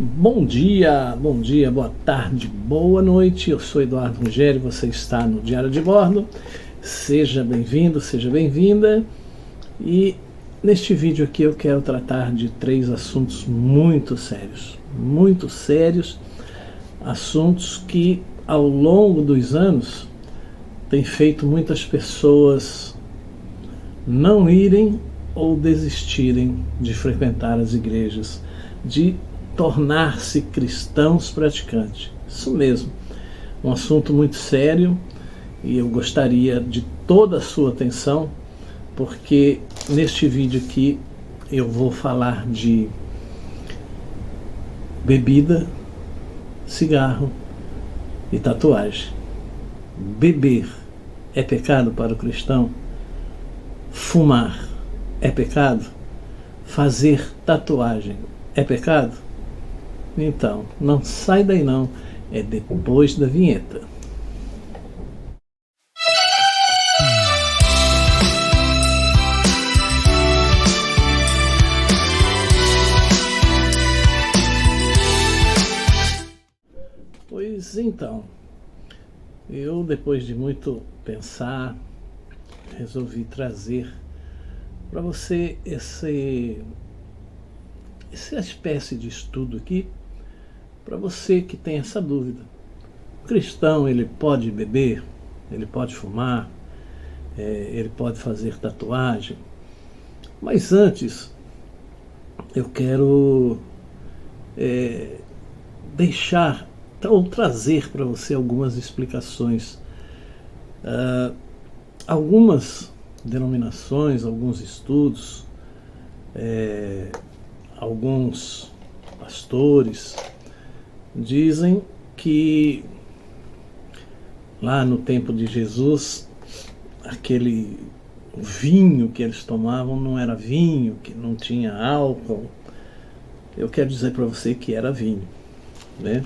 Bom dia, boa tarde, boa noite. Eu sou Eduardo Rogério, você está no Diário de Bordo. Seja bem-vindo, seja bem-vinda. E neste vídeo aqui eu quero tratar de 3 assuntos muito sérios, assuntos que ao longo dos anos têm feito muitas pessoas não irem ou desistirem de frequentar as igrejas, de tornar-se cristãos praticantes. Isso mesmo, um assunto muito sério e eu gostaria de toda a sua atenção, porque neste vídeo aqui eu vou falar de bebida, cigarro e tatuagem. Beber é pecado para o cristão? Fumar é pecado? Fazer tatuagem é pecado? Então, não sai daí não, é depois da vinheta. Pois então, eu depois de muito pensar, resolvi trazer para você essa espécie de estudo aqui, para você que tem essa dúvida. O cristão, ele pode beber, ele pode fumar, ele pode fazer tatuagem, mas antes eu quero deixar ou trazer para você algumas explicações. Algumas denominações, alguns estudos, alguns pastores dizem que lá no tempo de Jesus, aquele vinho que eles tomavam não era vinho, que não tinha álcool. Eu quero dizer para você que era vinho, né?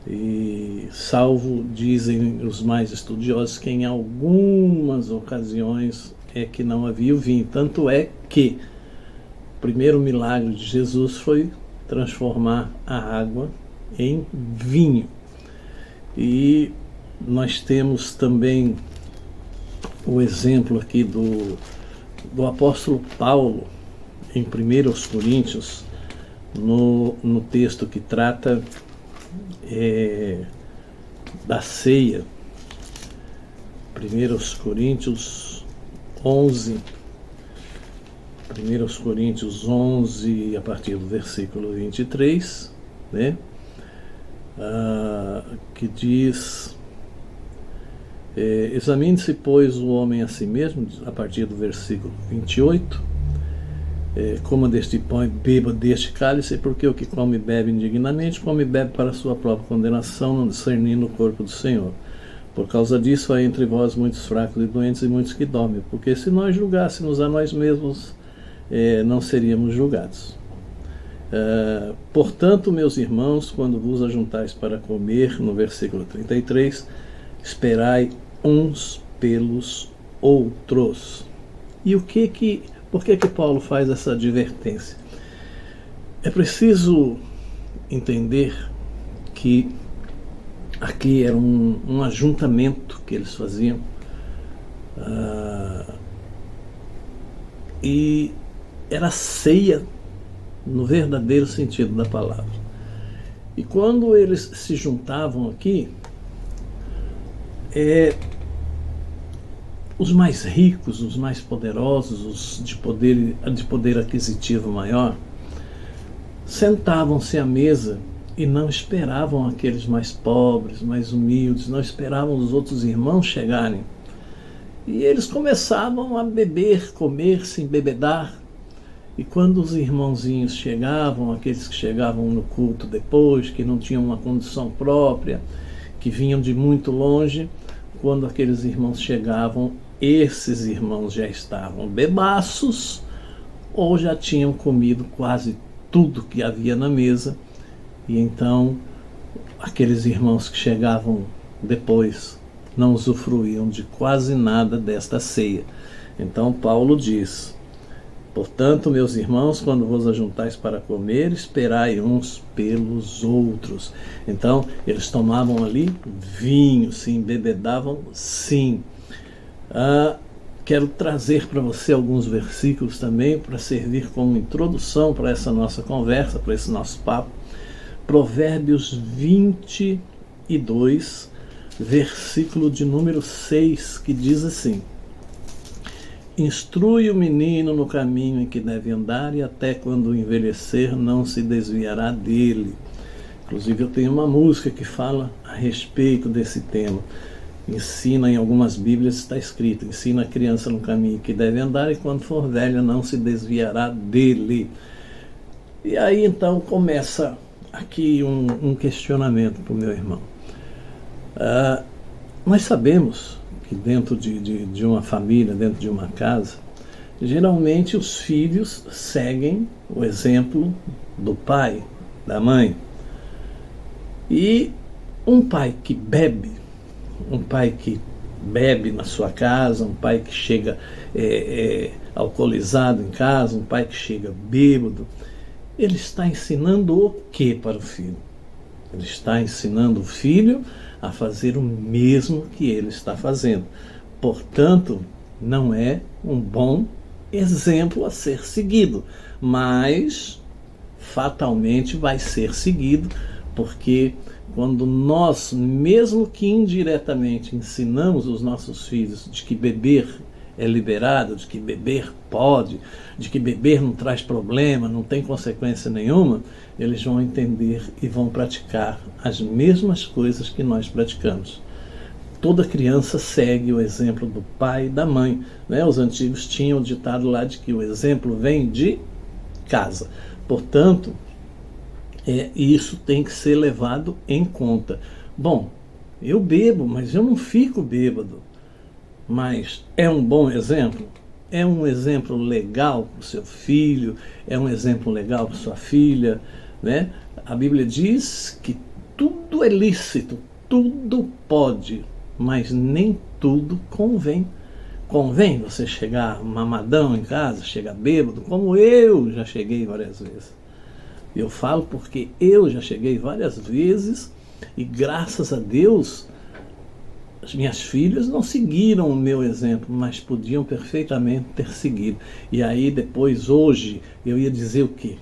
E salvo, dizem os mais estudiosos, que em algumas ocasiões é que não havia o vinho. Tanto é que o primeiro milagre de Jesus foi transformar a água em vinho. E nós temos também o exemplo aqui do apóstolo Paulo, em 1 Coríntios, no texto que trata da ceia. 1 Coríntios 11, a partir do versículo 23, né? Que diz: examine-se, pois, o homem a si mesmo, a partir do versículo 28, coma deste pão e beba deste cálice, porque o que come e bebe indignamente, come e bebe para a sua própria condenação, não discernindo o corpo do Senhor. Por causa disso há entre vós muitos fracos e doentes e muitos que dormem, porque se nós julgássemos a nós mesmos, não seríamos julgados. Portanto, meus irmãos, quando vos ajuntais para comer, no versículo 33, esperai uns pelos outros. E por que Paulo faz essa advertência? É preciso entender que aqui era um ajuntamento que eles faziam, e era ceia no verdadeiro sentido da palavra. E quando eles se juntavam aqui, os mais ricos, os mais poderosos, os de poder aquisitivo maior, sentavam-se à mesa e não esperavam aqueles mais pobres, mais humildes, não esperavam os outros irmãos chegarem. E eles começavam a beber, comer, se embebedar. E quando os irmãozinhos chegavam, aqueles que chegavam no culto depois, que não tinham uma condição própria, que vinham de muito longe, quando aqueles irmãos chegavam, esses irmãos já estavam bebaços ou já tinham comido quase tudo que havia na mesa. E então aqueles irmãos que chegavam depois não usufruíam de quase nada desta ceia. Então Paulo diz: Portanto, meus irmãos, quando vos ajuntais para comer, esperai uns pelos outros. Então, eles tomavam ali vinho, se embebedavam, sim. Quero trazer para você alguns versículos também, para servir como introdução para essa nossa conversa, para esse nosso papo. Provérbios 22, versículo de número 6, que diz assim: instrui o menino no caminho em que deve andar, e até quando envelhecer não se desviará dele. Inclusive eu tenho uma música que fala a respeito desse tema. Ensina, em algumas bíblias está escrito: ensina a criança no caminho que deve andar, e quando for velha não se desviará dele. E aí então começa aqui um questionamento para o meu irmão. Nós sabemos que dentro de uma família, dentro de uma casa, geralmente os filhos seguem o exemplo do pai, da mãe. E um pai que bebe na sua casa, um pai que chega alcoolizado em casa, um pai que chega bêbado, ele está ensinando o que para o filho? Ele está ensinando o filho a fazer o mesmo que ele está fazendo. Portanto, não é um bom exemplo a ser seguido, mas fatalmente vai ser seguido, porque quando nós, mesmo que indiretamente, ensinamos os nossos filhos de que beber é liberado, de que beber pode, de que beber não traz problema, não tem consequência nenhuma, eles vão entender e vão praticar as mesmas coisas que nós praticamos. Toda criança segue o exemplo do pai e da mãe, né? Os antigos tinham o ditado lá de que o exemplo vem de casa. Portanto, isso tem que ser levado em conta. Bom, eu bebo, mas eu não fico bêbado. Mas é um bom exemplo? É um exemplo legal para o seu filho? É um exemplo legal para sua filha? Né? A Bíblia diz que tudo é lícito, tudo pode, mas nem tudo convém. Convém você chegar mamadão em casa, chegar bêbado, como eu já cheguei várias vezes. Eu falo porque eu já cheguei várias vezes e, graças a Deus, as minhas filhas não seguiram o meu exemplo, mas podiam perfeitamente ter seguido. E aí depois, hoje, eu ia dizer o quê?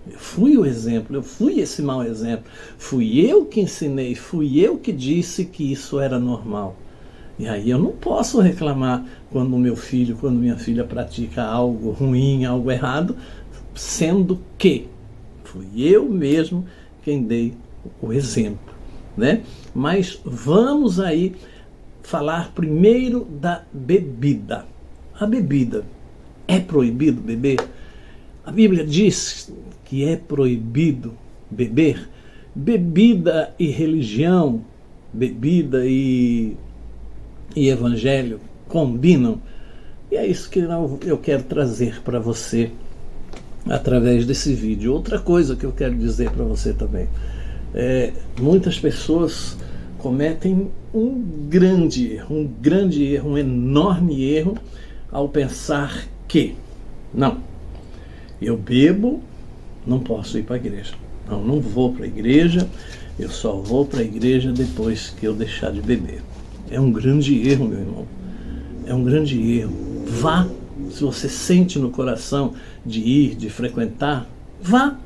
Eu fui o exemplo, eu fui esse mau exemplo. Fui eu que ensinei, fui eu que disse que isso era normal. E aí eu não posso reclamar quando meu filho, quando minha filha pratica algo ruim, algo errado, sendo que fui eu mesmo quem dei o exemplo, né? Mas vamos aí falar primeiro da bebida. A bebida, é proibido beber? A Bíblia diz que é proibido beber. Bebida e religião, bebida e evangelho combinam. E é isso que eu quero trazer para você através desse vídeo. Outra coisa que eu quero dizer para você também. Muitas pessoas cometem um grande erro, um enorme erro ao pensar que, não, eu bebo, não posso ir para a igreja. Não vou para a igreja, eu só vou para a igreja depois que eu deixar de beber. É um grande erro, meu irmão. É um grande erro. Vá, se você sente no coração de ir, de frequentar, vá.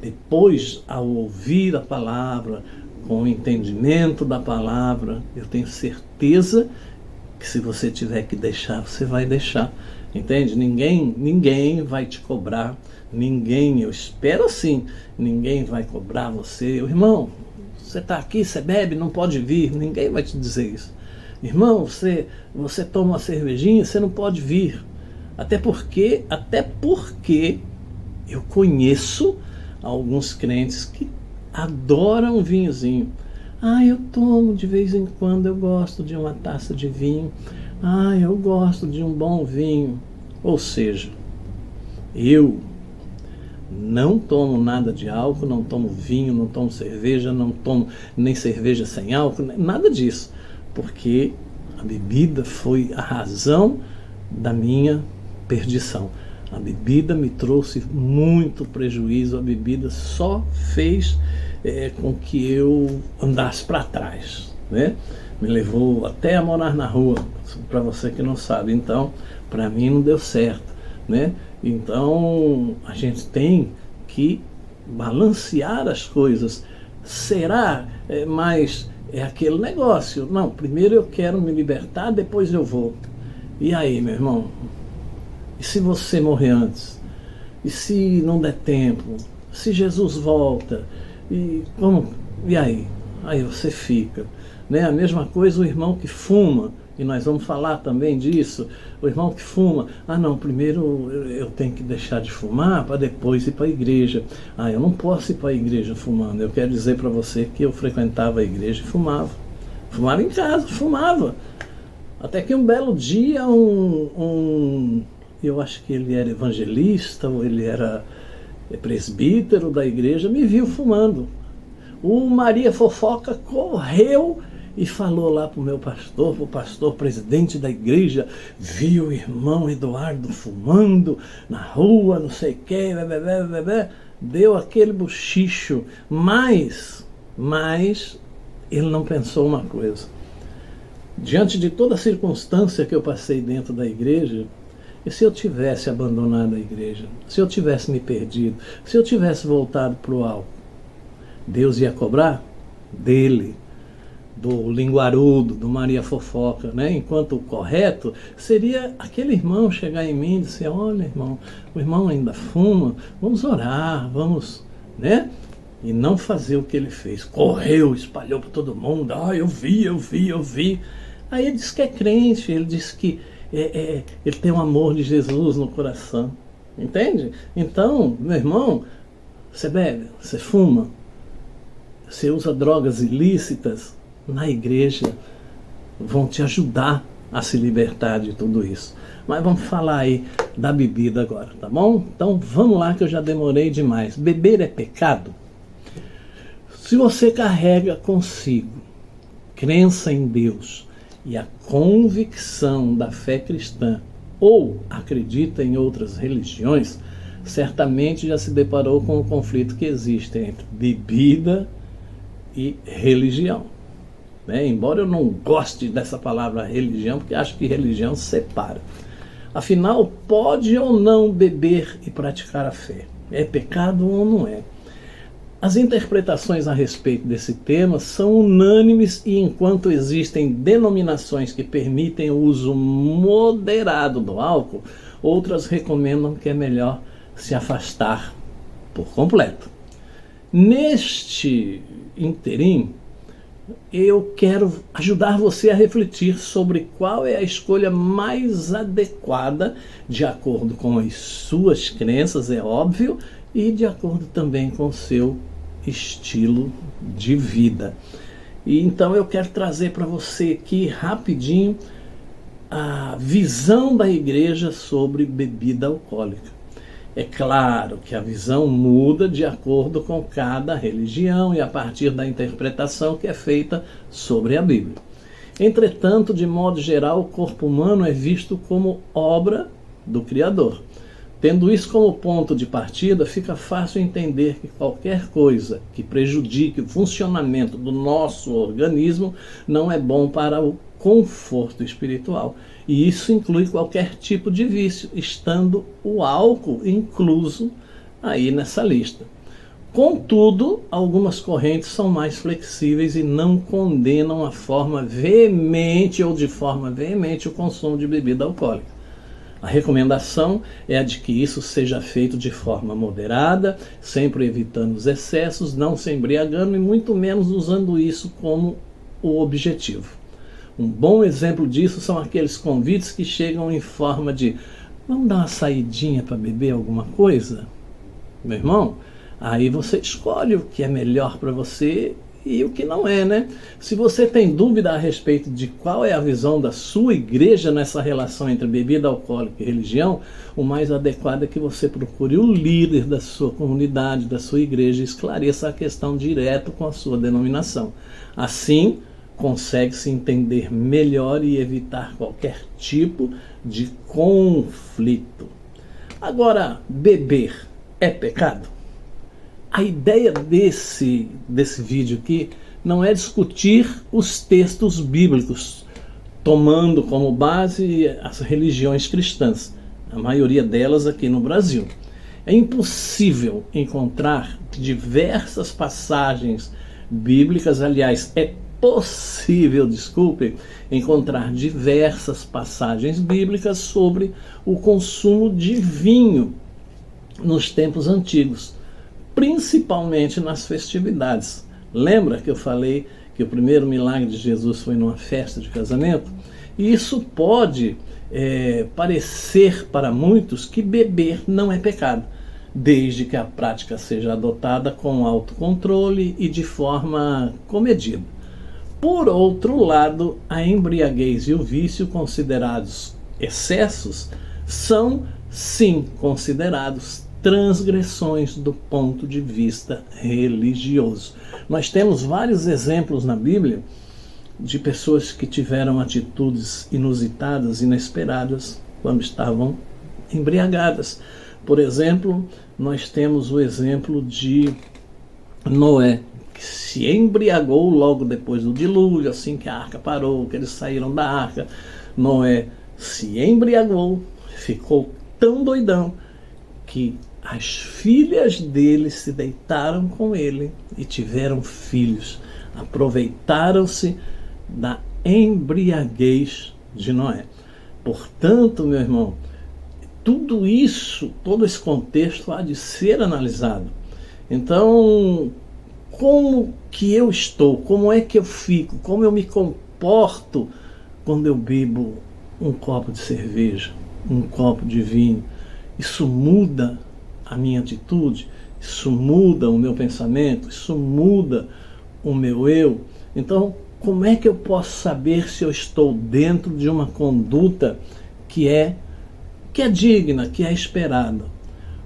Depois, ao ouvir a palavra, com o entendimento da palavra, eu tenho certeza que se você tiver que deixar, você vai deixar. Entende? Ninguém vai te cobrar, eu espero assim, ninguém vai cobrar você. Irmão, você está aqui, você bebe, não pode vir, ninguém vai te dizer isso. Irmão, você toma uma cervejinha, você não pode vir. Até porque eu conheço alguns crentes que adoram um vinhozinho. Eu tomo de vez em quando, eu gosto de uma taça de vinho. Eu gosto de um bom vinho. Ou seja, eu não tomo nada de álcool, não tomo vinho, não tomo cerveja, não tomo nem cerveja sem álcool, nada disso. Porque a bebida foi a razão da minha perdição. A bebida me trouxe muito prejuízo, a bebida só fez com que eu andasse para trás, né? Me levou até a morar na rua, para você que não sabe. Então, para mim não deu certo, né? Então, a gente tem que balancear as coisas. Será mais aquele negócio? Não, primeiro eu quero me libertar, depois eu vou. E aí, meu irmão? E se você morrer antes? E se não der tempo? Se Jesus volta? E como? E aí? Aí você fica, né? A mesma coisa o irmão que fuma, e nós vamos falar também disso. O irmão que fuma, não, primeiro eu tenho que deixar de fumar para depois ir para a igreja. Eu não posso ir para a igreja fumando. Eu quero dizer para você que eu frequentava a igreja e fumava. Fumava em casa, fumava. Até que um belo dia eu acho que ele era evangelista, ou ele era presbítero da igreja, me viu fumando. O Maria Fofoca correu e falou lá para o pastor presidente da igreja, viu o irmão Eduardo fumando na rua, não sei o que, deu aquele bochicho, mas ele não pensou uma coisa. Diante de toda a circunstância que eu passei dentro da igreja, e se eu tivesse abandonado a igreja, se eu tivesse me perdido, se eu tivesse voltado para o álcool, Deus ia cobrar dele, do linguarudo, do Maria Fofoca, né? Enquanto o correto seria aquele irmão chegar em mim e dizer, olha, irmão, o irmão ainda fuma, vamos orar, vamos, né? E não fazer o que ele fez. Correu, espalhou para todo mundo, eu vi. Aí ele diz que é crente, ele diz que ele tem o amor de Jesus no coração, entende? Então, meu irmão, você bebe, você fuma, você usa drogas ilícitas, na igreja vão te ajudar a se libertar de tudo isso. Mas vamos falar aí da bebida agora, tá bom? Então vamos lá que eu já demorei demais. Beber é pecado? Se você carrega consigo crença em Deus e a convicção da fé cristã, ou acredita em outras religiões, certamente já se deparou com o conflito que existe entre bebida e religião. Embora eu não goste dessa palavra religião, porque acho que religião separa. Afinal, pode ou não beber e praticar a fé? É pecado ou não é? As interpretações a respeito desse tema são unânimes, e enquanto existem denominações que permitem o uso moderado do álcool, outras recomendam que é melhor se afastar por completo. Neste interim, eu quero ajudar você a refletir sobre qual é a escolha mais adequada, de acordo com as suas crenças, é óbvio, e de acordo também com o seu estilo de vida. E então eu quero trazer para você aqui rapidinho a visão da igreja sobre bebida alcoólica. É claro que a visão muda de acordo com cada religião e a partir da interpretação que é feita sobre a Bíblia. Entretanto, de modo geral, o corpo humano é visto como obra do Criador. Tendo isso como ponto de partida, fica fácil entender que qualquer coisa que prejudique o funcionamento do nosso organismo não é bom para o conforto espiritual. E isso inclui qualquer tipo de vício, estando o álcool incluso aí nessa lista. Contudo, algumas correntes são mais flexíveis e não condenam a forma veemente ou de forma veemente o consumo de bebida alcoólica. A recomendação é a de que isso seja feito de forma moderada, sempre evitando os excessos, não se embriagando e muito menos usando isso como o objetivo. Um bom exemplo disso são aqueles convites que chegam em forma de vamos dar uma saidinha para beber alguma coisa? Meu irmão, aí você escolhe o que é melhor para você e o que não é, né? Se você tem dúvida a respeito de qual é a visão da sua igreja nessa relação entre bebida alcoólica e religião, o mais adequado é que você procure o líder da sua comunidade, da sua igreja, e esclareça a questão direto com a sua denominação. Assim, consegue-se entender melhor e evitar qualquer tipo de conflito. Agora, beber é pecado? A ideia desse vídeo aqui não é discutir os textos bíblicos, tomando como base as religiões cristãs, a maioria delas aqui no Brasil. É impossível encontrar diversas passagens bíblicas, aliás, é possível, desculpe, encontrar diversas passagens bíblicas sobre o consumo de vinho nos tempos antigos, principalmente nas festividades. Lembra que eu falei que o primeiro milagre de Jesus foi numa festa de casamento? E isso pode parecer para muitos que beber não é pecado, desde que a prática seja adotada com autocontrole e de forma comedida. Por outro lado, a embriaguez e o vício, considerados excessos, são sim considerados transgressões do ponto de vista religioso. Nós temos vários exemplos na Bíblia de pessoas que tiveram atitudes inusitadas, inesperadas, quando estavam embriagadas. Por exemplo, nós temos o exemplo de Noé, que se embriagou logo depois do dilúvio, assim que a arca parou, que eles saíram da arca. Noé se embriagou, ficou tão doidão que as filhas dele se deitaram com ele e tiveram filhos. Aproveitaram-se da embriaguez de Noé. Portanto, meu irmão, tudo isso, todo esse contexto há de ser analisado. Então, como que eu estou? Como é que eu fico? Como eu me comporto quando eu bebo um copo de cerveja, um copo de vinho? Isso muda a minha atitude? Isso muda o meu pensamento? Isso muda o meu eu? Então, como é que eu posso saber se eu estou dentro de uma conduta que é digna, que é esperada?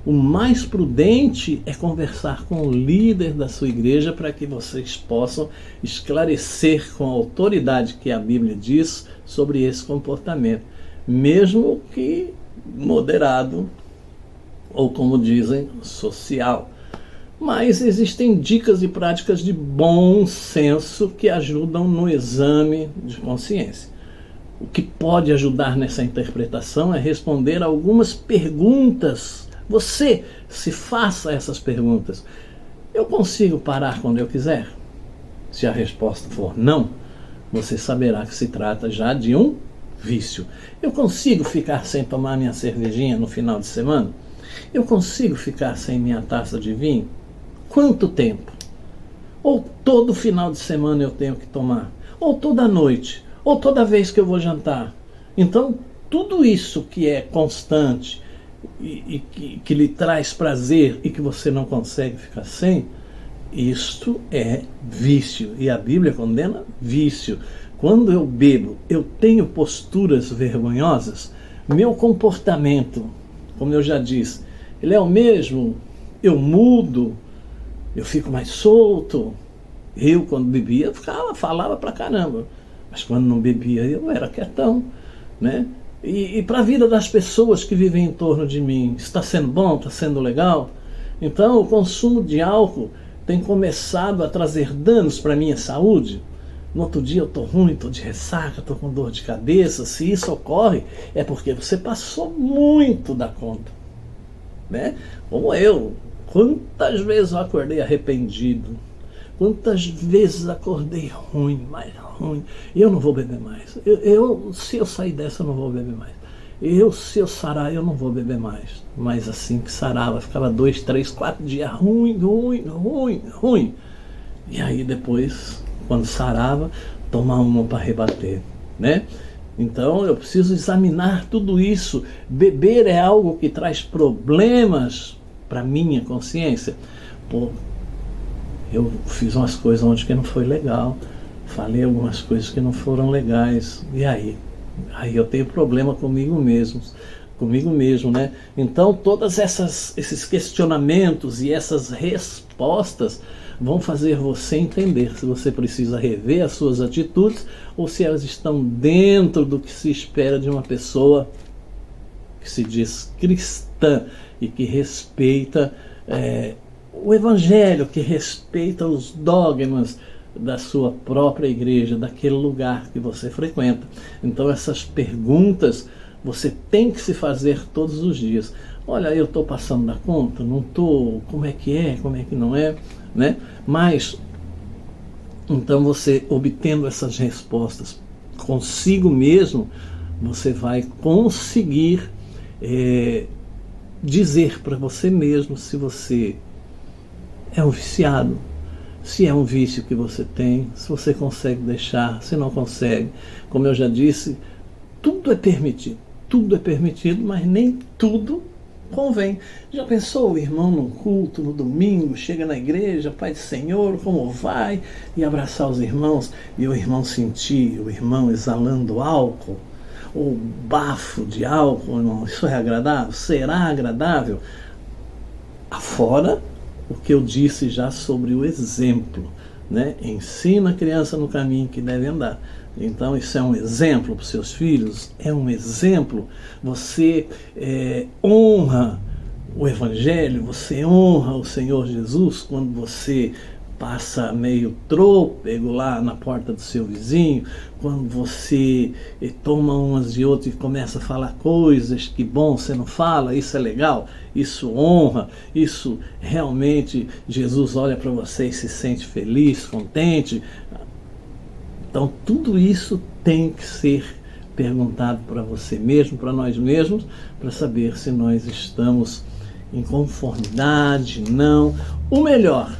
O mais prudente é conversar com o líder da sua igreja para que vocês possam esclarecer com a autoridade que a Bíblia diz sobre esse comportamento, mesmo que moderado ou, como dizem, social. Mas existem dicas e práticas de bom senso que ajudam no exame de consciência. O que pode ajudar nessa interpretação é responder a algumas perguntas. Você se faça essas perguntas. Eu consigo parar quando eu quiser? Se a resposta for não, você saberá que se trata já de um vício. Eu consigo ficar sem tomar minha cervejinha no final de semana? Eu consigo ficar sem minha taça de vinho? Quanto tempo? Ou todo final de semana eu tenho que tomar? Ou toda noite? Ou toda vez que eu vou jantar? Então, tudo isso que é constante e que lhe traz prazer e que você não consegue ficar sem, isto é vício. E a Bíblia condena vício. Quando eu bebo, eu tenho posturas vergonhosas, meu comportamento, como eu já disse, ele é o mesmo, eu mudo, eu fico mais solto. Eu, quando bebia, falava pra caramba, mas quando não bebia, eu era quietão, né? E para a vida das pessoas que vivem em torno de mim, está sendo bom, está sendo legal? Então, o consumo de álcool tem começado a trazer danos para a minha saúde. No outro dia eu estou ruim, estou de ressaca, estou com dor de cabeça. Se isso ocorre, é porque você passou muito da conta, né? Como eu. Quantas vezes eu acordei arrependido? Quantas vezes acordei ruim, mais ruim? Eu não vou beber mais. Se eu sair dessa, eu não vou beber mais. Se eu sarar, eu não vou beber mais. Mas assim que sarava, ficava 2, 3, 4 dias ruim. E aí depois, quando sarava, tomar uma para rebater, né? Então eu preciso examinar tudo isso. Beber é algo que traz problemas para minha consciência. Pô, eu fiz umas coisas onde que não foi legal, falei algumas coisas que não foram legais, e aí eu tenho problema comigo mesmo, né? Então todas esses questionamentos e essas respostas vão fazer você entender se você precisa rever as suas atitudes ou se elas estão dentro do que se espera de uma pessoa que se diz cristã e que respeita o Evangelho, que respeita os dogmas da sua própria igreja, daquele lugar que você frequenta. Então essas perguntas você tem que se fazer todos os dias. Olha, eu estou passando da conta? Não estou? Como é que não é? Né? Mas, então você obtendo essas respostas consigo mesmo, você vai conseguir dizer para você mesmo se você é um viciado, se é um vício que você tem, se você consegue deixar, se não consegue. Como eu já disse, tudo é permitido, mas nem tudo convém. Já pensou o irmão num culto, no domingo, chega na igreja, Pai do Senhor, como vai? E abraçar os irmãos, e o irmão sentir, o irmão exalando álcool, ou bafo de álcool, irmão, isso é agradável? Será agradável? Afora o que eu disse já sobre o exemplo, né? Ensina a criança no caminho que deve andar. Então isso é um exemplo para os seus filhos, é um exemplo. Você honra o Evangelho, você honra o Senhor Jesus quando você passa meio trôpego lá na porta do seu vizinho, quando você toma umas de outras e começa a falar coisas que, bom, você não fala, isso é legal, isso honra, isso realmente Jesus olha para você e se sente feliz, contente. Então tudo isso tem que ser perguntado para você mesmo, para nós mesmos, para saber se nós estamos em conformidade, não. O melhor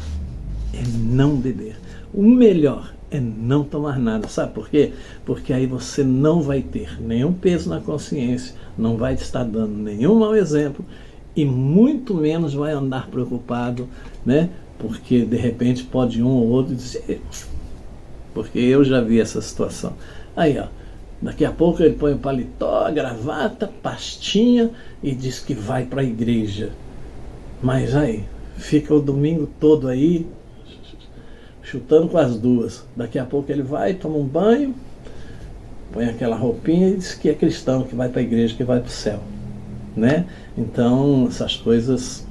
é não beber. O melhor é não tomar nada. Sabe por quê? Porque aí você não vai ter nenhum peso na consciência, não vai estar dando nenhum mau exemplo e muito menos vai andar preocupado, né? Porque de repente pode um ou outro dizer, porque eu já vi essa situação. Aí, ó, daqui a pouco ele põe o paletó, a gravata, pastinha e diz que vai para a igreja. Mas aí, fica o domingo todo aí, chutando com as duas. Daqui a pouco ele vai, toma um banho, põe aquela roupinha e diz que é cristão, que vai para a igreja, que vai para o céu, né? Então essas coisas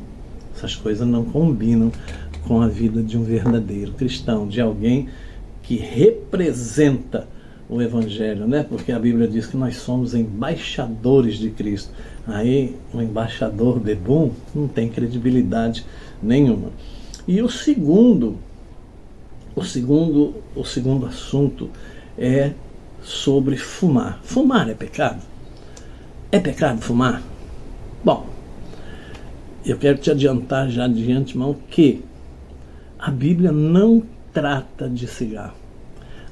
não combinam com a vida de um verdadeiro cristão, de alguém que representa o Evangelho, né? Porque a Bíblia diz que nós somos embaixadores de Cristo. Aí um embaixador bebum não tem credibilidade nenhuma. E o segundo assunto é sobre fumar. Fumar é pecado? É pecado fumar? Bom, eu quero te adiantar já de antemão que a Bíblia não trata de cigarro.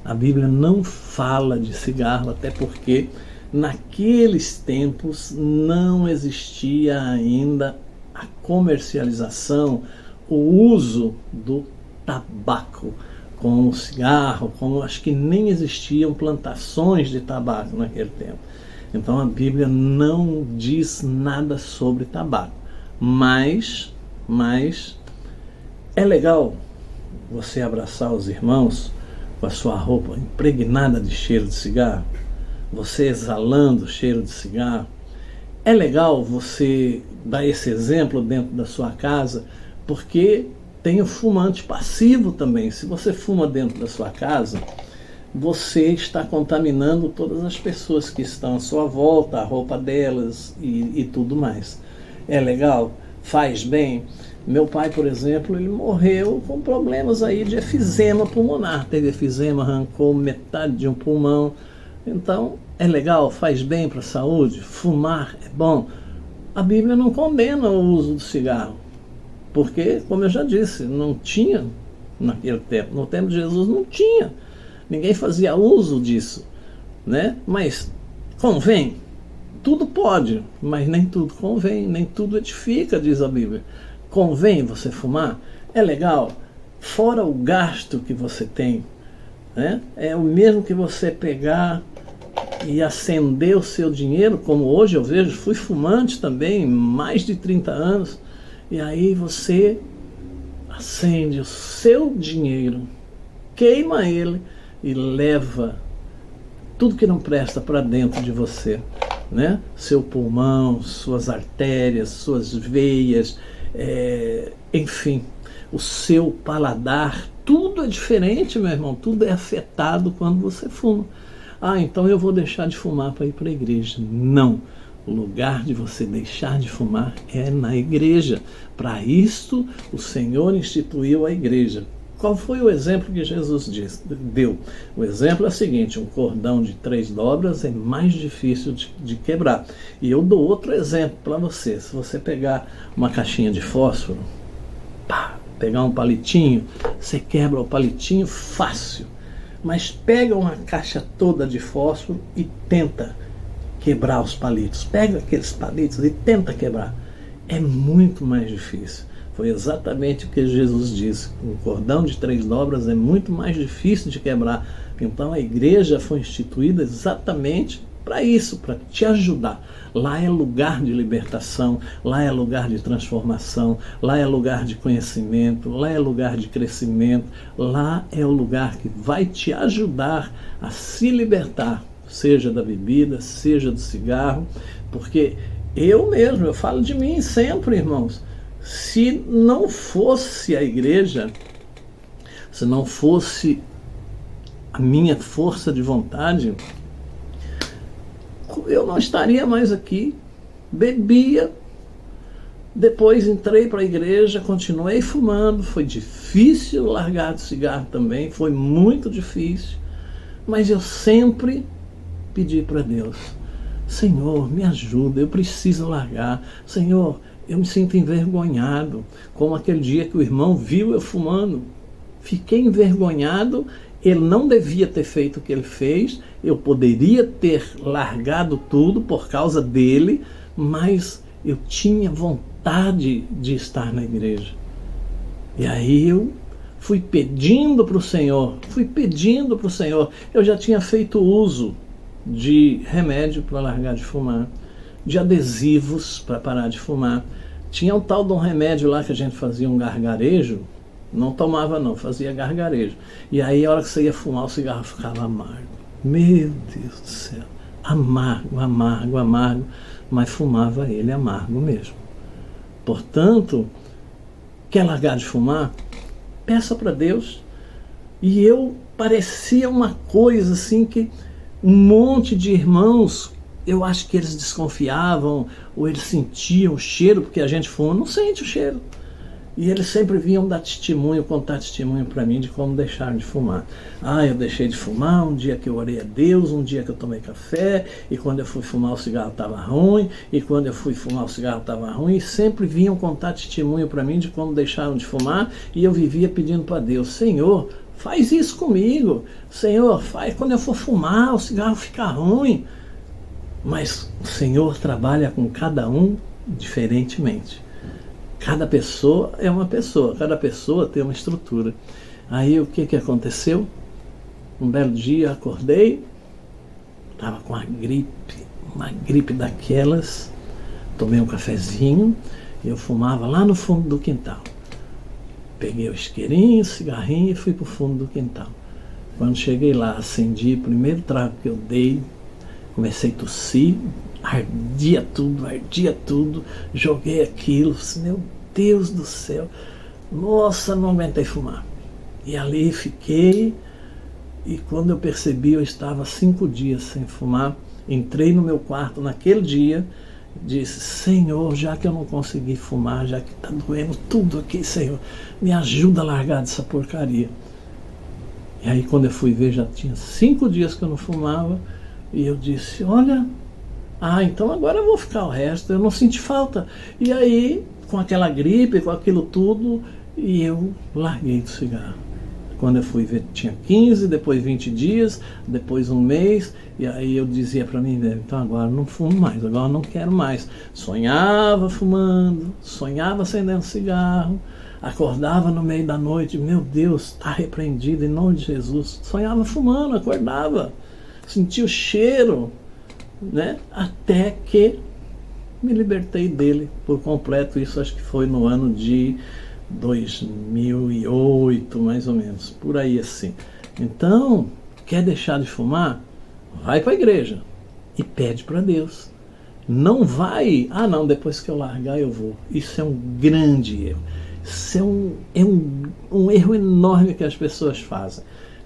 A Bíblia não fala de cigarro, até porque naqueles tempos não existia ainda a comercialização, o uso do tabaco com o cigarro, como acho que nem existiam plantações de tabaco naquele tempo. Então a Bíblia não diz nada sobre tabaco, mas é legal você abraçar os irmãos com a sua roupa impregnada de cheiro de cigarro, você exalando cheiro de cigarro. É legal você dar esse exemplo dentro da sua casa, porque tem o fumante passivo também. Se você fuma dentro da sua casa, você está contaminando todas as pessoas que estão à sua volta, a roupa delas e tudo mais. É legal? Faz bem? Meu pai, por exemplo, ele morreu com problemas aí de efizema pulmonar. Teve efizema, arrancou metade de um pulmão. Então, é legal? Faz bem para a saúde? Fumar é bom? A Bíblia não condena o uso do cigarro. Porque, como eu já disse, não tinha naquele tempo. No tempo de Jesus não tinha. Ninguém fazia uso disso, né? Mas convém? Tudo pode, mas nem tudo convém, nem tudo edifica, diz a Bíblia. Convém você fumar? É legal? Fora o gasto que você tem, né? É o mesmo que você pegar e acender o seu dinheiro, como hoje eu vejo, fui fumante também, mais de 30 anos, e aí você acende o seu dinheiro, queima ele e leva tudo que não presta para dentro de você. né? Seu pulmão, suas artérias, suas veias, enfim, o seu paladar, tudo é diferente, meu irmão, tudo é afetado quando você fuma. Ah, então eu vou deixar de fumar para ir para a igreja. Não. O lugar de você deixar de fumar é na igreja. Para isto, o Senhor instituiu a igreja. Qual foi o exemplo que Jesus deu? O exemplo é o seguinte: um cordão de 3 dobras é mais difícil de quebrar. E eu dou outro exemplo para você. Se você pegar uma caixinha de fósforo, pegar um palitinho, você quebra o palitinho fácil. Mas pega uma caixa toda de fósforo e tenta quebrar os palitos. Pega aqueles palitos e tenta quebrar. É muito mais difícil. Foi exatamente o que Jesus disse. Um cordão de 3 dobras é muito mais difícil de quebrar. Então a igreja foi instituída exatamente para isso, para te ajudar. Lá é lugar de libertação, lá é lugar de transformação, lá é lugar de conhecimento, lá é lugar de crescimento, lá é o lugar que vai te ajudar a se libertar, seja da bebida, seja do cigarro, porque eu falo de mim sempre, irmãos, se não fosse a igreja, se não fosse a minha força de vontade, eu não estaria mais aqui. Bebia, depois entrei para a igreja, continuei fumando. Foi difícil largar do cigarro também, foi muito difícil, mas eu sempre pedi para Deus: Senhor, me ajuda, eu preciso largar. Senhor, eu me sinto envergonhado, como aquele dia que o irmão viu eu fumando. Fiquei envergonhado. Ele não devia ter feito o que ele fez, eu poderia ter largado tudo por causa dele, mas eu tinha vontade de estar na igreja. E aí eu fui pedindo para o Senhor, eu já tinha feito uso de remédio para largar de fumar, de adesivos para parar de fumar. Tinha um tal de um remédio lá que a gente fazia um gargarejo. Não tomava não, fazia gargarejo. E aí a hora que você ia fumar, o cigarro ficava amargo. Meu Deus do céu. Amargo, amargo, amargo. Mas fumava ele amargo mesmo. Portanto, quer largar de fumar? Peça para Deus. E eu parecia uma coisa assim que um monte de irmãos, eu acho que eles desconfiavam, ou eles sentiam o cheiro, porque a gente fuma, não sente o cheiro. E eles sempre vinham dar testemunho, contar testemunho para mim de como deixar de fumar. Ah, eu deixei de fumar um dia que eu orei a Deus, um dia que eu tomei café, e quando eu fui fumar o cigarro estava ruim, e quando eu fui fumar o cigarro estava ruim, e sempre vinham contar testemunho para mim de como deixaram de fumar, e eu vivia pedindo para Deus: Senhor, faz isso comigo. Senhor, faz quando eu for fumar, o cigarro fica ruim. Mas o Senhor trabalha com cada um diferentemente. Cada pessoa é uma pessoa, cada pessoa tem uma estrutura. Aí o que aconteceu? Um belo dia acordei, estava com uma gripe daquelas, tomei um cafezinho e eu fumava lá no fundo do quintal. Peguei o isqueirinho, o cigarrinho e fui para o fundo do quintal. Quando cheguei lá, acendi o primeiro trago que eu dei, comecei a tossir, ardia tudo, joguei aquilo, meu Deus do céu, nossa, não aguentei fumar. E ali fiquei, e quando eu percebi, eu estava 5 dias sem fumar. Entrei no meu quarto naquele dia, disse: Senhor, já que eu não consegui fumar, já que está doendo tudo aqui, Senhor, me ajuda a largar dessa porcaria. E aí quando eu fui ver, já tinha 5 dias que eu não fumava, e eu disse: olha, então agora eu vou ficar o resto, eu não senti falta. E aí, com aquela gripe, com aquilo tudo, e eu larguei do cigarro. Quando eu fui ver, tinha 15, depois 20 dias, depois 1 mês, e aí eu dizia para mim: então agora não fumo mais, agora não quero mais. Sonhava fumando, sonhava acendendo cigarro, acordava no meio da noite: meu Deus, está repreendido em nome de Jesus. Sonhava fumando, acordava, sentia o cheiro, né? Até que me libertei dele por completo. Isso acho que foi no ano de 2008, mais ou menos, por aí assim. Então, quer deixar de fumar? Vai para a igreja e pede para Deus. Não vai, não, depois que eu largar eu vou. Isso é um grande erro. Isso é um erro enorme que as pessoas fazem.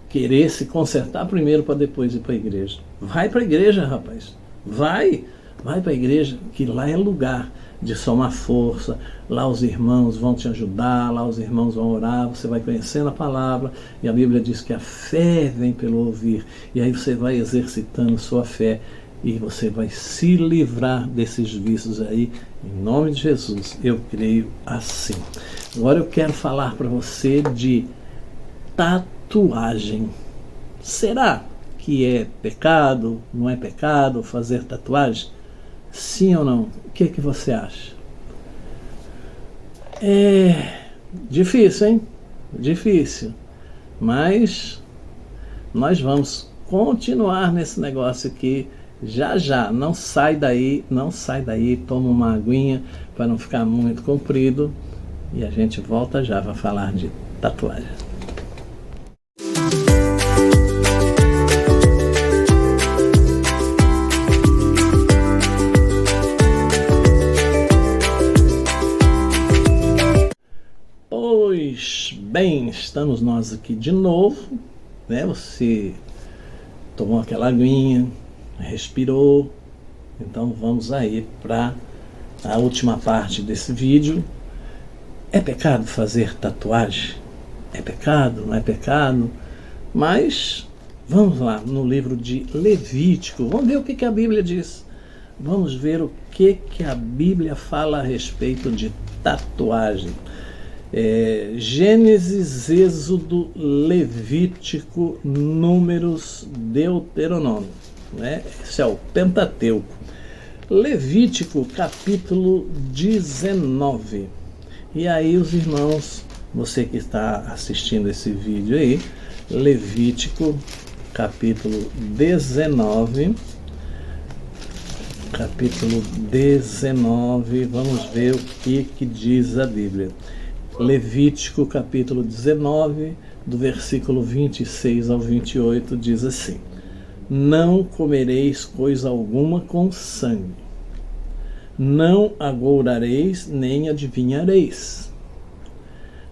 Querer se consertar primeiro para depois ir para a igreja. Vai para a igreja, rapaz. Vai para a igreja, que lá é lugar de somar força. Lá os irmãos vão te ajudar, lá os irmãos vão orar, você vai conhecendo a palavra, e a Bíblia diz que a fé vem pelo ouvir. E aí você vai exercitando sua fé, e você vai se livrar desses vícios aí, em nome de Jesus. Eu creio assim. Agora eu quero falar para você de tatuagem. Será que é pecado, não é pecado fazer tatuagem? Sim ou não? O que você acha? É difícil, hein? Difícil. Mas nós vamos continuar nesse negócio aqui já. Não sai daí, toma uma aguinha para não ficar muito comprido, e a gente volta já para falar de tatuagem. Pois bem, estamos nós aqui de novo, né? Você tomou aquela aguinha, respirou, então vamos aí para a última parte desse vídeo. É pecado fazer tatuagem? É pecado? Não é pecado? Mas vamos lá no livro de Levítico, vamos ver o que a Bíblia diz. Vamos ver o que a Bíblia fala a respeito de tatuagem. Gênesis, Êxodo, Levítico, Números, Deuteronômio, né? Esse é o Pentateuco. Levítico, capítulo 19. E aí, os irmãos, você que está assistindo esse vídeo aí, Levítico, capítulo 19. Capítulo 19, vamos ver o que diz a Bíblia. Levítico, capítulo 19, do versículo 26 ao 28, diz assim: Não comereis coisa alguma com sangue, não agourareis nem adivinhareis,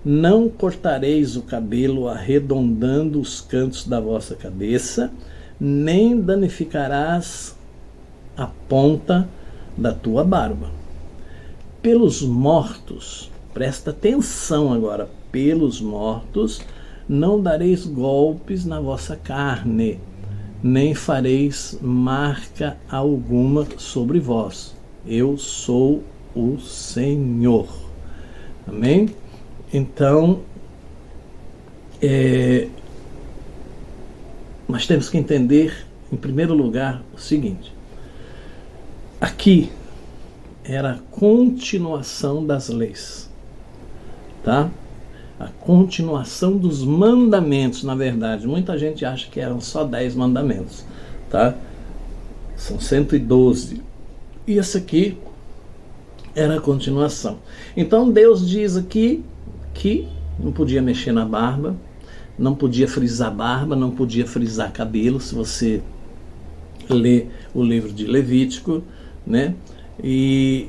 não cortareis o cabelo arredondando os cantos da vossa cabeça, nem danificarás a ponta da tua barba. Pelos mortos, presta atenção agora, pelos mortos não dareis golpes na vossa carne, nem fareis marca alguma sobre vós. Eu sou o Senhor. Amém? Então, nós temos que entender, em primeiro lugar, o seguinte. Aqui era a continuação das leis, tá? A continuação dos mandamentos, na verdade. Muita gente acha que eram só 10 mandamentos, tá? São 112. E esse aqui era a continuação. Então Deus diz aqui que não podia mexer na barba, não podia frisar barba, não podia frisar cabelo, se você lê o livro de Levítico, né? E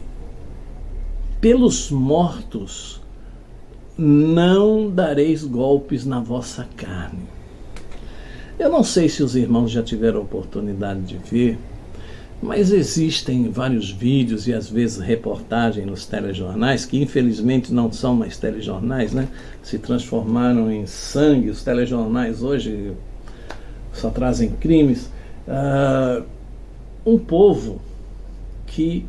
pelos mortos não dareis golpes na vossa carne. Eu não sei se os irmãos já tiveram a oportunidade de ver, mas existem vários vídeos e às vezes reportagens nos telejornais, que infelizmente não são mais telejornais, né? Se transformaram em sangue. Os telejornais hoje só trazem crimes. Um povo que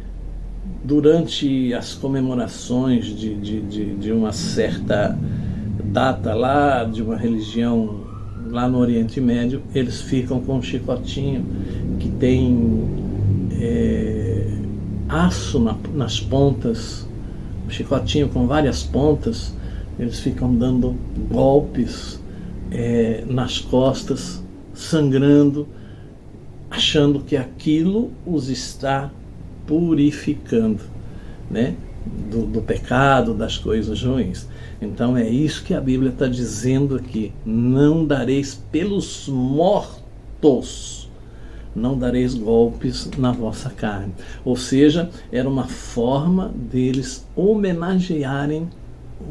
durante as comemorações de uma certa data lá, de uma religião lá no Oriente Médio, eles ficam com um chicotinho que tem aço nas pontas, um chicotinho com várias pontas. Eles ficam dando golpes nas costas, sangrando, achando que aquilo os está purificando, né? Do pecado, das coisas ruins. Então é isso que a Bíblia está dizendo aqui: não dareis pelos mortos, não dareis golpes na vossa carne. Ou seja, era uma forma deles homenagearem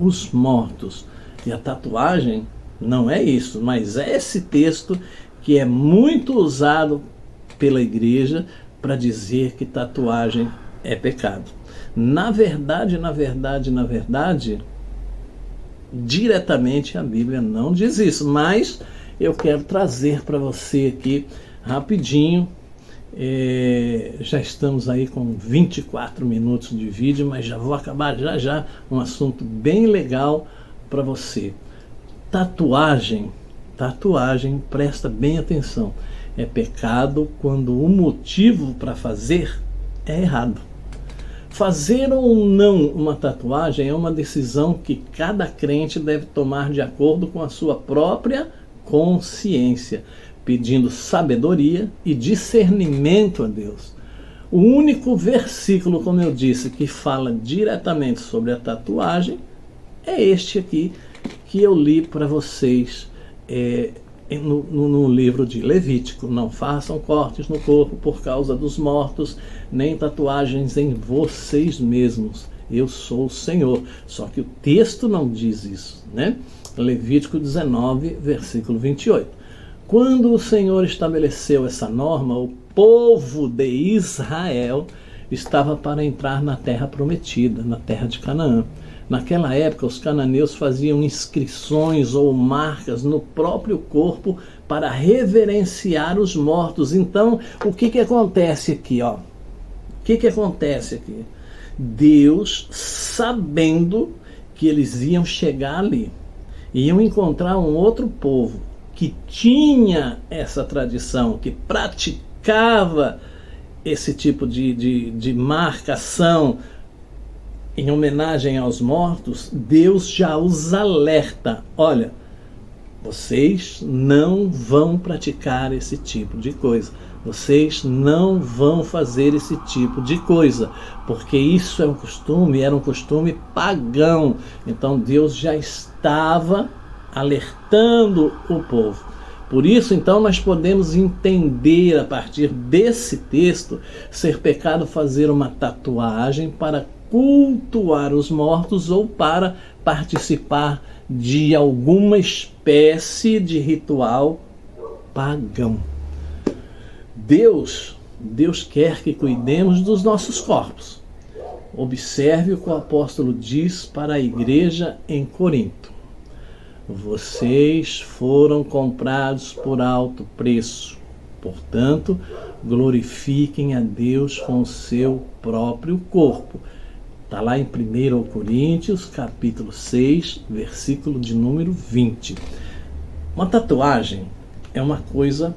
os mortos. E a tatuagem não é isso, mas é esse texto que é muito usado pela igreja para dizer que tatuagem é pecado. Na verdade, diretamente a Bíblia não diz isso, mas eu quero trazer para você aqui rapidinho. Já estamos aí com 24 minutos de vídeo, mas já vou acabar já um assunto bem legal para você. Tatuagem, presta bem atenção, é pecado quando o motivo para fazer é errado. Fazer ou não uma tatuagem é uma decisão que cada crente deve tomar de acordo com a sua própria consciência, pedindo sabedoria e discernimento a Deus. O único versículo, como eu disse, que fala diretamente sobre a tatuagem é este aqui, que eu li para vocês no livro de Levítico. Não façam cortes no corpo por causa dos mortos, nem tatuagens em vocês mesmos. Eu sou o Senhor. Só que o texto não diz isso, né? Levítico 19, versículo 28. Quando o Senhor estabeleceu essa norma, o povo de Israel estava para entrar na terra prometida, na terra de Canaã. Naquela época, os cananeus faziam inscrições ou marcas no próprio corpo para reverenciar os mortos. Então, o que acontece aqui? O que acontece aqui? Deus, sabendo que eles iam chegar ali, iam encontrar um outro povo que tinha essa tradição, que praticava esse tipo de marcação em homenagem aos mortos. Deus já os alerta: olha, vocês não vão praticar esse tipo de coisa, vocês não vão fazer esse tipo de coisa, porque isso era um costume pagão. Então Deus já estava alertando o povo. Por isso, então, nós podemos entender a partir desse texto ser pecado fazer uma tatuagem para cultuar os mortos ou para participar de alguma espécie de ritual pagão. Deus quer que cuidemos dos nossos corpos. Observe o que o apóstolo diz para a igreja em Corinto: vocês foram comprados por alto preço, portanto, glorifiquem a Deus com o seu próprio corpo. Está lá em 1 Coríntios, capítulo 6, versículo de número 20. Uma tatuagem é uma coisa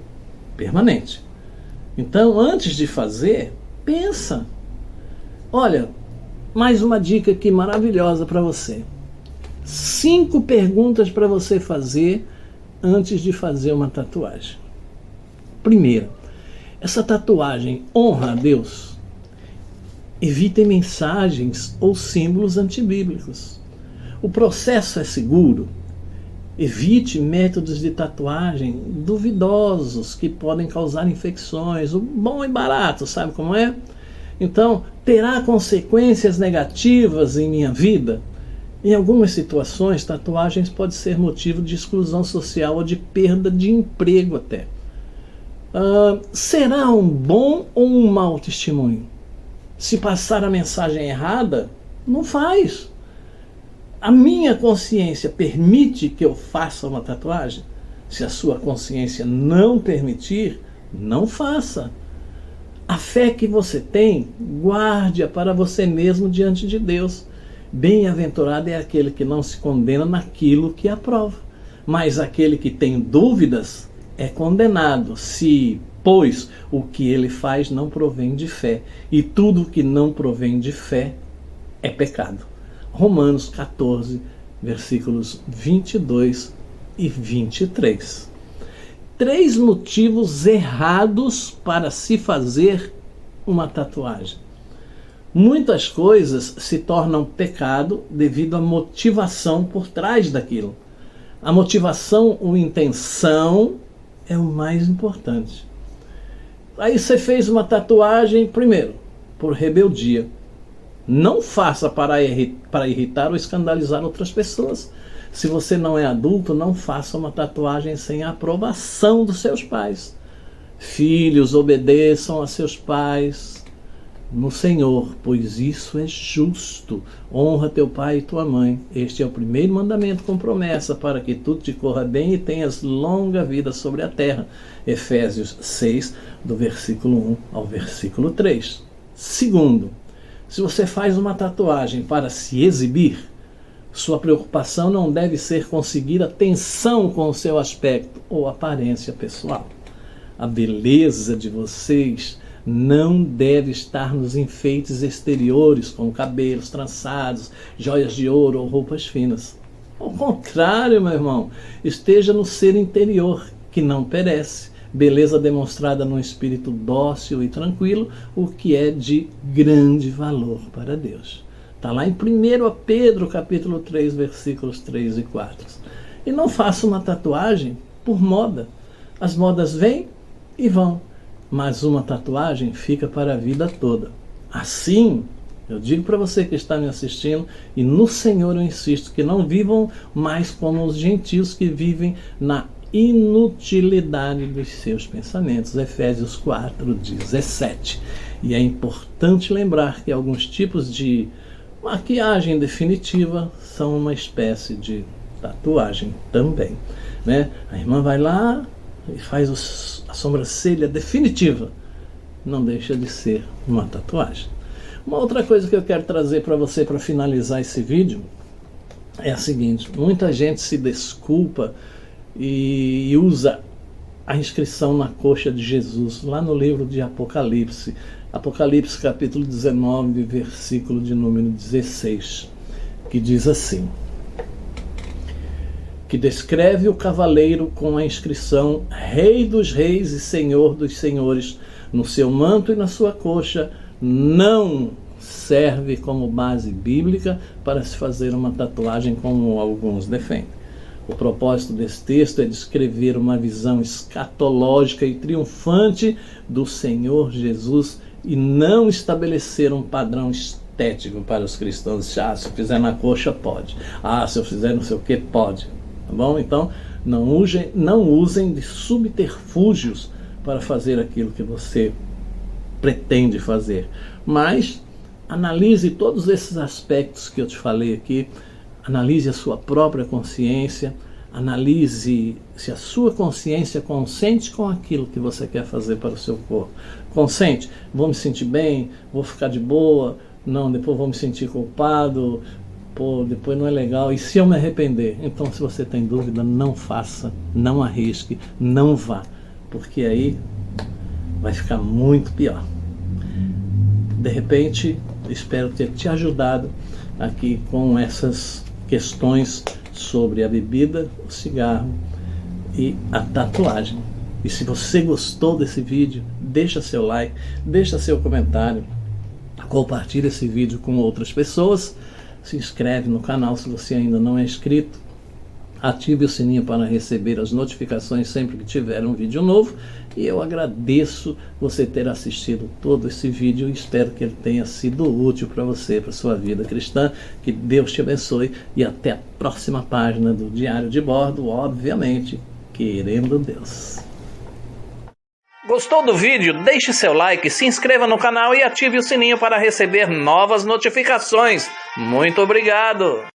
permanente. Então, antes de fazer, pensa. Olha, mais uma dica aqui maravilhosa para você. 5 perguntas para você fazer antes de fazer uma tatuagem. Primeiro, essa tatuagem honra a Deus? Evitem mensagens ou símbolos antibíblicos. O processo é seguro? Evite métodos de tatuagem duvidosos que podem causar infecções. O bom e barato, sabe como é? Então, terá consequências negativas em minha vida? Em algumas situações, tatuagens podem ser motivo de exclusão social ou de perda de emprego até. Será um bom ou um mau testemunho? Se passar a mensagem errada, não faz. A minha consciência permite que eu faça uma tatuagem? Se a sua consciência não permitir, não faça. A fé que você tem, guarde-a para você mesmo diante de Deus. Bem-aventurado é aquele que não se condena naquilo que aprova, mas aquele que tem dúvidas é condenado, se, pois, o que ele faz não provém de fé, e tudo que não provém de fé é pecado. Romanos 14, versículos 22 e 23. 3 motivos errados para se fazer uma tatuagem. Muitas coisas se tornam pecado devido à motivação por trás daquilo. A motivação ou intenção é o mais importante. Aí você fez uma tatuagem, primeiro, por rebeldia. Não faça para irritar ou escandalizar outras pessoas. Se você não é adulto, não faça uma tatuagem sem a aprovação dos seus pais. Filhos, obedeçam a seus pais no Senhor, pois isso é justo. Honra teu pai e tua mãe. Este é o primeiro mandamento com promessa, para que tudo te corra bem e tenhas longa vida sobre a terra. Efésios 6, do versículo 1 ao versículo 3. Segundo, se você faz uma tatuagem para se exibir, sua preocupação não deve ser conseguir atenção com o seu aspecto ou aparência pessoal. A beleza de vocês não deve estar nos enfeites exteriores, como cabelos trançados, joias de ouro ou roupas finas. Ao contrário, meu irmão, esteja no ser interior, que não perece, beleza demonstrada num espírito dócil e tranquilo, o que é de grande valor para Deus. Está lá em 1 Pedro, capítulo 3, versículos 3 e 4. E não faça uma tatuagem por moda. As modas vêm e vão, mas uma tatuagem fica para a vida toda. Assim, eu digo para você que está me assistindo, e no Senhor eu insisto, que não vivam mais como os gentios que vivem na inutilidade dos seus pensamentos. Efésios 4, 17. E é importante lembrar que alguns tipos de maquiagem definitiva são uma espécie de tatuagem também, né? A irmã vai lá e faz a sobrancelha definitiva. Não deixa de ser uma tatuagem. Uma outra coisa que eu quero trazer para você para finalizar esse vídeo é a seguinte: muita gente se desculpa e usa a inscrição na coxa de Jesus, lá no livro de Apocalipse, Apocalipse capítulo 19, versículo de número 16, que diz assim: que descreve o cavaleiro com a inscrição Rei dos Reis e Senhor dos Senhores no seu manto e na sua coxa, não serve como base bíblica para se fazer uma tatuagem como alguns defendem. O propósito desse texto é descrever uma visão escatológica e triunfante do Senhor Jesus e não estabelecer um padrão estético para os cristãos. Se eu fizer na coxa, pode. Se eu fizer não sei o que, pode. Tá bom? Então, não usem de subterfúgios para fazer aquilo que você pretende fazer. Mas analise todos esses aspectos que eu te falei aqui. Analise a sua própria consciência, analise se a sua consciência consente com aquilo que você quer fazer para o seu corpo. Consente? Vou me sentir bem? Vou ficar de boa? Não, depois vou me sentir culpado? Depois não é legal. E se eu me arrepender? Então, se você tem dúvida, não faça, não arrisque, não vá, porque aí vai ficar muito pior. De repente, espero ter te ajudado aqui com essas questões sobre a bebida, o cigarro e a tatuagem. E se você gostou desse vídeo, deixa seu like, deixa seu comentário, compartilha esse vídeo com outras pessoas, se inscreve no canal se você ainda não é inscrito, ative o sininho para receber as notificações sempre que tiver um vídeo novo. E eu agradeço você ter assistido todo esse vídeo e espero que ele tenha sido útil para você, para sua vida cristã. Que Deus te abençoe e até a próxima página do Diário de Bordo, obviamente, querendo Deus. Gostou do vídeo? Deixe seu like, se inscreva no canal e ative o sininho para receber novas notificações. Muito obrigado!